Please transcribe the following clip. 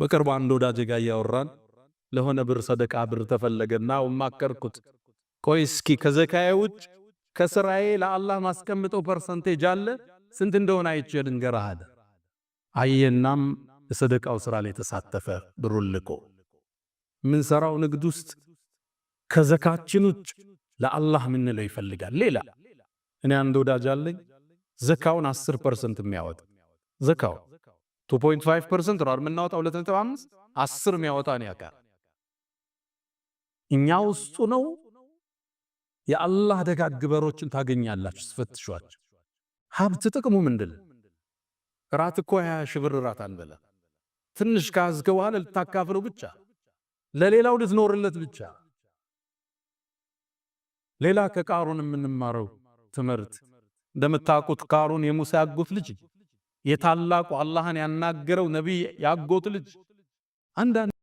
በቅርቡ አንድ ወዳጄ ጋር ያወራን ለሆነ ብር ሰደቃ ብር ተፈለገና ወማከርኩት ቆይ እስኪ ከዘካዬ ውጭ ከስራዬ ለአላህ ማስቀምጠው ፐርሰንቴጅ አለ ስንት እንደሆነ አይቼ ልንገርህ አለ። አየናም የሰደቃው ስራ ላይ ተሳተፈ። ብሩን ልኮ ምን ሰራው ንግድ ውስጥ ከዘካችን ውጭ ለአላህ ምን ነው ይፈልጋል። ሌላ እኔ አንድ ወዳጅ አለኝ ዘካውን 10% የሚያወጣ ዘካው 2.5% ነው የምናወጣው 2.5 10 የሚያወጣ ነው ያቃር እኛ ውስጡ ነው። የአላህ ደጋግበሮችን ታገኛላችሁ ስፈትሿቸው። ሀብት ጥቅሙ ምንድነው? ራት እኮ 20 ሺህ ብር ራት አንበላ ትንሽ ካዝከው በኋላ ልታካፍለው ብቻ ለሌላው ልትኖርለት ብቻ። ሌላ ከቃሩን የምንማረው ትምህርት እንደምታውቁት ቃሩን የሙሳ ያጎት ልጅ የታላቁ አላህን ያናገረው ነብይ ያጎት ልጅ አንድ